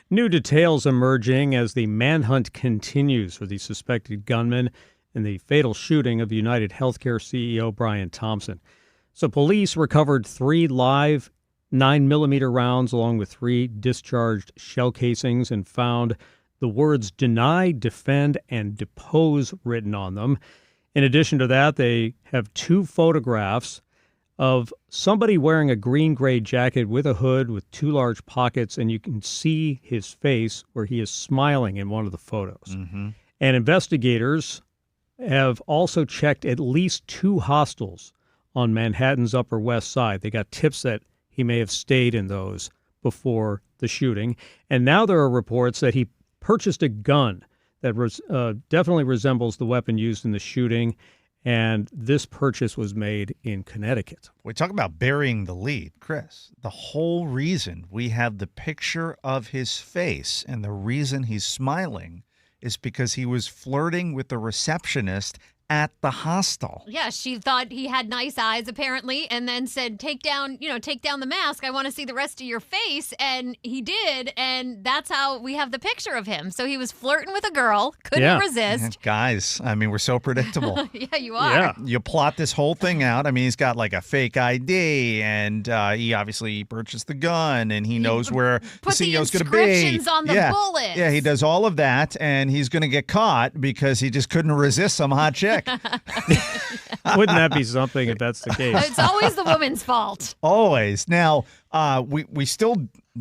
New details emerging as the manhunt continues for the suspected gunman in the fatal shooting of UnitedHealthcare CEO Brian Thompson. So police recovered 3 live 9mm rounds along with 3 discharged shell casings and found the words deny, defend, and depose written on them. In addition to that, they have 2 photographs of somebody wearing a green-gray jacket with a hood with 2 large pockets, and you can see his face where he is smiling in one of the photos. Mm-hmm. And investigators have also checked at least 2 hostels on Manhattan's Upper West Side. They got tips that he may have stayed in those before the shooting. And now there are reports that he purchased a gun that definitely resembles the weapon used in the shooting. And this purchase was made in Connecticut. We talk about burying the lead, Chris. The whole reason we have the picture of his face and the reason he's smiling is because he was flirting with the receptionist at the hostel. Yeah, she thought he had nice eyes, apparently, and then said, take down the mask. I want to see the rest of your face. And he did, and that's how we have the picture of him. So he was flirting with a girl, couldn't resist. Guys, I mean, we're so predictable. Yeah, you are. Yeah. You plot this whole thing out. I mean, he's got like a fake ID, and he obviously purchased the gun, and he knows where the CEO's going to be. Inscriptions on the bullets. Yeah, he does all of that, and he's going to get caught because he just couldn't resist some hot chick. Wouldn't that be something if that's the case? It's always the woman's fault. Always. Now, we still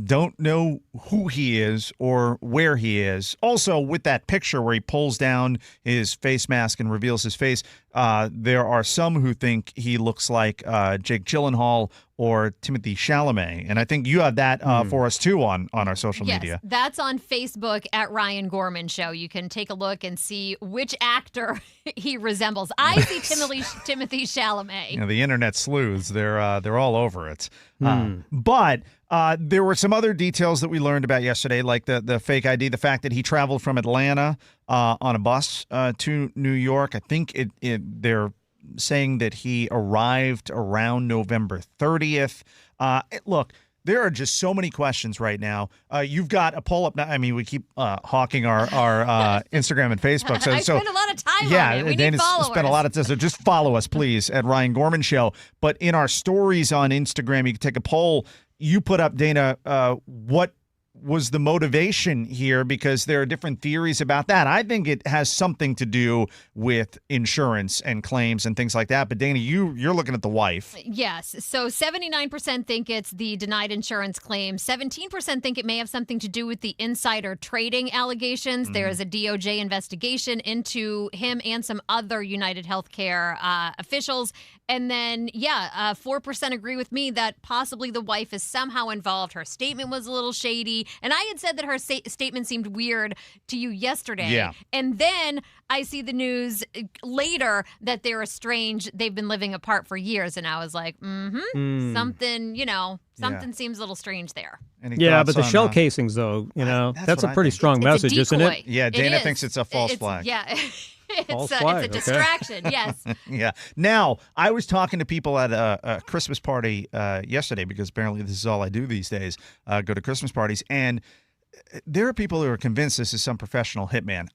don't know who he is or where he is. Also, with that picture where he pulls down his face mask and reveals his face, there are some who think he looks like Jake Gyllenhaal or Timothy Chalamet. And I think you have that for us, too, on our social media. That's on Facebook at Ryan Gorman Show. You can take a look and see which actor he resembles. I see Timothy Chalamet. You know, the internet sleuths, they're all over it. But there were some other details that we learned about yesterday, like the fake ID, the fact that he traveled from Atlanta on a bus to New York. I think they're saying that he arrived around November 30th. Look, there are just so many questions right now. You've got a poll up now. I mean, we keep hawking our Instagram and Facebook. So, I spend a lot of time on it. We need followers. Spent a lot of time. So just follow us, please, at Ryan Gorman Show. But in our stories on Instagram, you can take a poll. You put up, Dana, what was the motivation here? Because there are different theories about that. I think it has something to do with insurance and claims and things like that. But Dana, you're looking at the wife. Yes. So 79% think it's the denied insurance claim. 17% think it may have something to do with the insider trading allegations. There is a DOJ investigation into him and some other UnitedHealthcare officials. And then, 4% agree with me that possibly the wife is somehow involved. Her statement was a little shady. And I had said that her statement seemed weird to you yesterday. Yeah. And then I see the news later that they're estranged. They've been living apart for years. And I was like, something seems a little strange there. But the shell casings, though, that's a pretty strong message, isn't it? Yeah, Dana thinks it's a false flag. Yeah. False flag, it's a distraction, yes. Yeah. Now, I was talking to people at a Christmas party yesterday because apparently this is all I do these days, go to Christmas parties. And there are people who are convinced this is some professional hitman.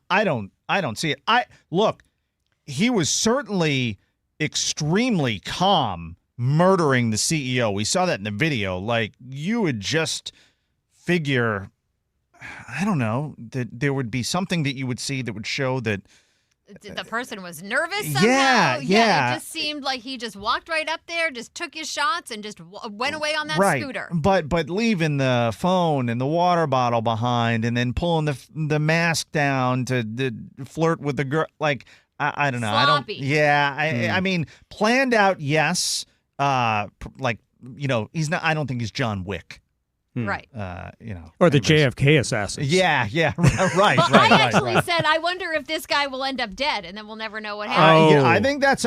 I don't see it. Look, he was certainly extremely calm murdering the CEO. We saw that in the video. Like, you would just figure, I don't know, that there would be something that you would see that would show that the person was nervous somehow. Yeah. It just seemed like he just walked right up there, just took his shots, and just went away on that scooter. But leaving the phone and the water bottle behind, and then pulling the mask down to flirt with the girl. Like, I don't know. Sloppy. I mean, planned out, yes. He's not. I don't think he's John Wick. Right. Or the JFK assassins. Yeah, right. I actually said, I wonder if this guy will end up dead, and then we'll never know what happened. I think that's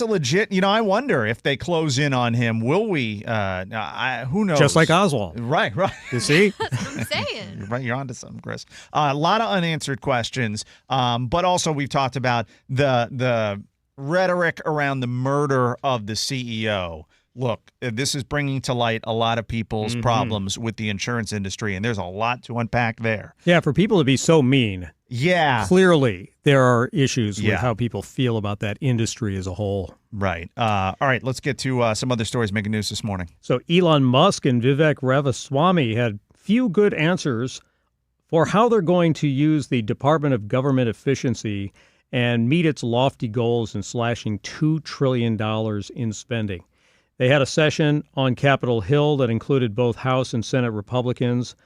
a legit. I wonder if they close in on him. Will we? Who knows? Just like Oswald. Right. You see? That's what I'm saying. Right, you're onto something, Chris. A lot of unanswered questions, but also we've talked about the rhetoric around the murder of the CEO. look, this is bringing to light a lot of people's problems with the insurance industry, and there's a lot to unpack there. Yeah, for people to be so mean. Yeah. Clearly, there are issues with how people feel about that industry as a whole. Right. All right, let's get to some other stories making news this morning. So Elon Musk and Vivek Ramaswamy had few good answers for how they're going to use the Department of Government Efficiency and meet its lofty goals in slashing $2 trillion in spending. They had a session on Capitol Hill that included both House and Senate Republicans,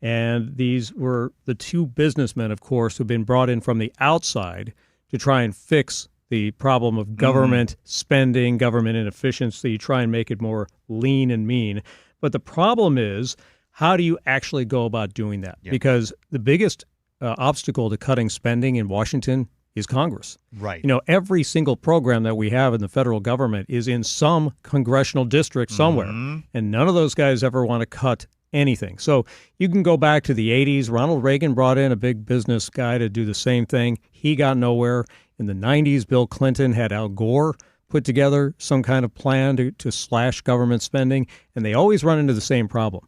and these were the two businessmen, of course, who've been brought in from the outside to try and fix the problem of government spending, government inefficiency, try and make it more lean and mean. But the problem is, how do you actually go about doing that? Yep. Because the biggest obstacle to cutting spending in Washington is Congress. Right. You know, every single program that we have in the federal government is in some congressional district somewhere, and none of those guys ever want to cut anything. So you can go back to the 80s. Ronald Reagan brought in a big business guy to do the same thing. He got nowhere. In the 90s, Bill Clinton had Al Gore put together some kind of plan to slash government spending, and they always run into the same problem.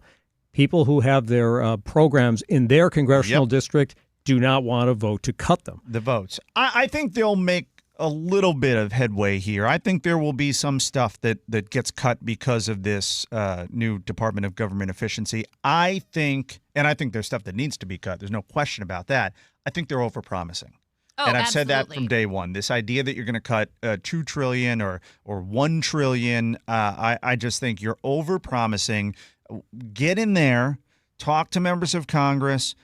People who have their programs in their congressional district do not want to vote to cut them. The votes. I think they'll make a little bit of headway here. I think there will be some stuff that gets cut because of this new Department of Government Efficiency. I think there's stuff that needs to be cut. There's no question about that. I think they're overpromising. Oh, and I've absolutely. said that from day one. This idea that you're going to cut $2 trillion or $1 trillion, I just think you're overpromising. Get in there, talk to members of Congress,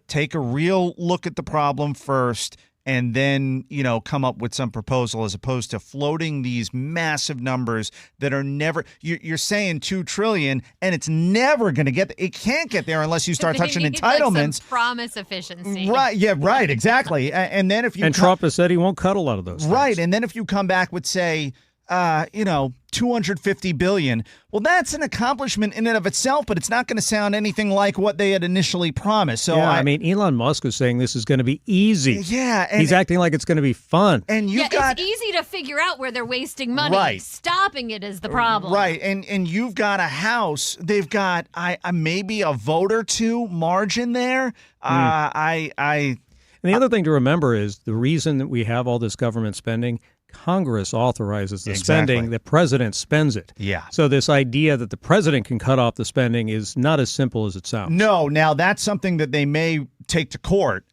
take a real look at the problem first, and then, come up with some proposal as opposed to floating these massive numbers that are never – you're saying $2 trillion, and it's never going to it can't get there unless you start touching entitlements. Like some promise efficiency. Right. Yeah, right. Exactly. And then if you – And Trump has said he won't cut a lot of those things. Right. And then if you come back with, say – $250 billion. Well, that's an accomplishment in and of itself, but it's not going to sound anything like what they had initially promised. So I mean, Elon Musk is saying this is going to be easy. Yeah, and he's acting like it's going to be fun. And it's easy to figure out where they're wasting money. Right. Stopping it is the problem. Right. And you've got a House. They've got maybe a vote or two margin there. And the other thing to remember is the reason that we have all this government spending. Congress authorizes the spending, the president spends it. Yeah. So this idea that the president can cut off the spending is not as simple as it sounds. No. Now, that's something that they may take to court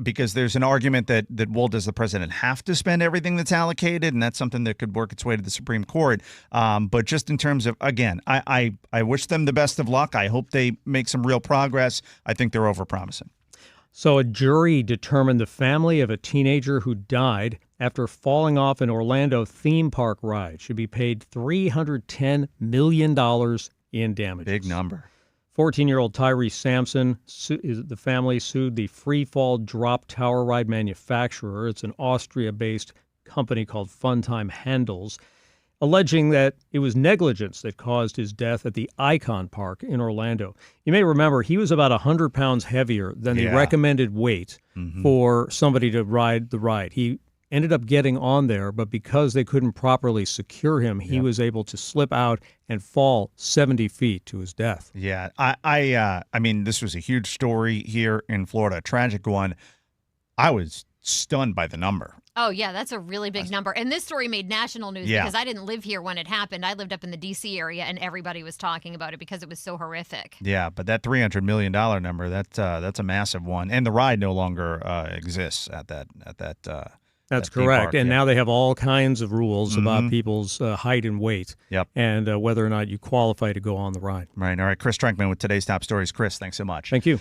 because there's an argument that, does the president have to spend everything that's allocated? And that's something that could work its way to the Supreme Court. But just in terms of, again, I wish them the best of luck. I hope they make some real progress. I think they're overpromising. So a jury determined the family of a teenager who died after falling off an Orlando theme park ride should be paid $310 million in damages. Big number. 14-year-old Tyre Sampson, the family sued the free fall drop tower ride manufacturer. It's an Austria-based company called Funtime Handles, alleging that it was negligence that caused his death at the Icon Park in Orlando. You may remember he was about 100 pounds heavier than the recommended weight for somebody to ride the ride. He ended up getting on there, but because they couldn't properly secure him, he was able to slip out and fall 70 feet to his death. Yeah, I mean, this was a huge story here in Florida, a tragic one. I was stunned by the number. Oh, yeah, that's a really big number. And this story made national news because I didn't live here when it happened. I lived up in the D.C. area, and everybody was talking about it because it was so horrific. Yeah, but that $300 million number, that's a massive one. And the ride no longer exists at that That's correct. Park, and now they have all kinds of rules about people's height and weight. Yep. And whether or not you qualify to go on the ride. Right. All right. Chris Trenkman with today's top stories. Chris, thanks so much. Thank you.